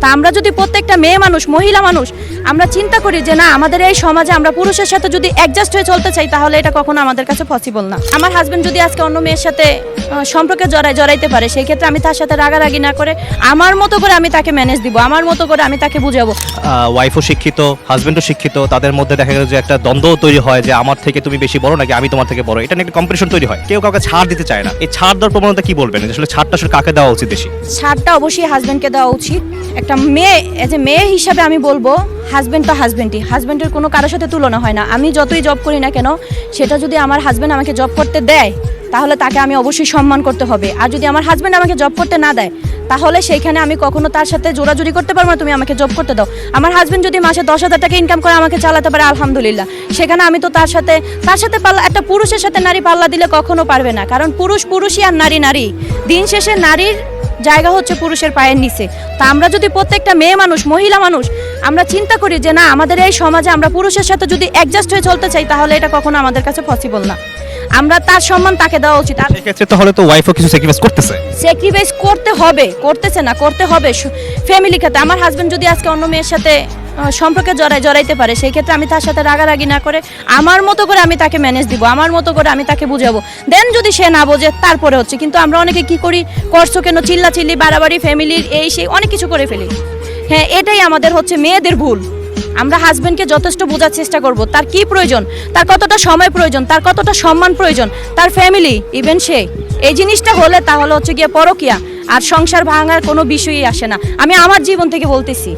তা আমরা যদি প্রত্যেকটা মেয়ে মানুষ মহিলা মানুষ আমরা চিন্তা করি যে না আমাদের এই সমাজে আমরা পুরুষের সাথে যদি অ্যাডজাস্ট হয়ে চলতে চাই তাহলে এটা কখনো আমাদের কাছে পসিবল না। আমার হাজবেন্ড যদি আজকে অন্য মেয়ের সাথে সম্পর্কে জড়াইতে পারে সেই ক্ষেত্রে আমি তার সাথে রাগারাগি না করে আমার মতো করে আমি তাকে ম্যানেজ দিব, আমার মতো করে আমি তাকে বুঝাবো। ওয়াইফও শিক্ষিত, হাজবেন্ডও শিক্ষিত, তাদের মধ্যে দেখা গেল যে একটা দ্বন্দ্ব তৈরি হয় যে আমার থেকে তুমি বেশি বড় নাকি আমি তোমার থেকে বড়, এটা নিয়ে একটা কম্পিটিশন তৈরি হয়, কেউ কাউকে ছাড় দিতে চায় না। এই ছাড় দেওয়ার প্রবণতা কি বলবেন, আসলে ছাড়টা আসলে কাকে দেওয়া উচিত বেশি? ছাড়টা অবশ্যই হাজবেন্ডকে দেওয়া উচিত। একটা মেয়ে এজ এ মেয়ে হিসাবে আমি বলবো হাজবেন্ড তো হাজবেন্ডই, হাজবেন্ডের কোনো কারোর সাথে তুলনা হয় না। আমি যতই জব করি না কেন সেটা যদি আমার হাজবেন্ড আমাকে জব করতে দেয় তাহলে তাকে আমি অবশ্যই সম্মান করতে হবে। আর যদি আমার হাজবেন্ড আমাকে জব করতে না দেয় তাহলে সেইখানে আমি কখনো তার সাথে জোরাজুরি করতে পারবো না, তুমি আমাকে জব করতে দাও। আমার হাজবেন্ড যদি মাসে 10,000 টাকা ইনকাম করে আমাকে চালাতে পারে আলহামদুলিল্লাহ, সেখানে আমি তো তার সাথে পাল্লা, একটা পুরুষের সাথে নারী পাল্লা দিলে কখনো পারবে না, কারণ পুরুষ পুরুষই আর নারী নারী। দিন শেষে নারীর জায়গা হচ্ছে পুরুষের পায়ের নিচে। তা আমরা যদি প্রত্যেকটা মেয়ে মানুষ মহিলা মানুষ আমরা চিন্তা করি যে না আমাদের এই সমাজে আমরা পুরুষের সাথে যদি অ্যাডজাস্ট হয়ে চলতে চাই তাহলে এটা কখনো আমাদের কাছে পসিবল না। আমরা তার সম্মান তাকে দেওয়া উচিত। আর সেক্ষেত্রে তাহলে তো ওয়াইফও কিছু স্যাক্রিফাইস করতেছে, স্যাক্রিফাইস করতে হবে, করতেছে না, করতে হবে ফ্যামিলি ক্ষেত্রে। আমার হাজবেন্ড যদি আজকে অন্য মেয়ের সাথে সম্পর্কে জড়াইতে পারে সেই ক্ষেত্রে আমি তার সাথে রাগারাগি না করে আমার মতো করে আমি তাকে ম্যানেজ দিব, আমার মতো করে আমি তাকে বুঝাবো। দেন যদি সে না বোঝে তারপরে হচ্ছে, কিন্তু আমরা অনেকে কি করি, করছো কেন, চিল্লাচিল্লি, বাড়াবাড়ি, ফ্যামিলির এই সেই অনেক কিছু করে ফেলি। হ্যাঁ, এটাই আমাদের হচ্ছে মেয়েদের ভুল। আমরা হাজবেন্ডকে যথেষ্ট বোঝার চেষ্টা করব তার কি প্রয়োজন, তার কতটা সময় প্রয়োজন, তার কতটা সম্মান প্রয়োজন, তার ফ্যামিলি ইভেন সে এই জিনিসটা হলে তাহলে হচ্ছে গিয়ে পরকিয়া আর সংসার ভাঙার কোনো বিষয়ই আসে না। আমি আমার জীবন থেকে বলতেছি।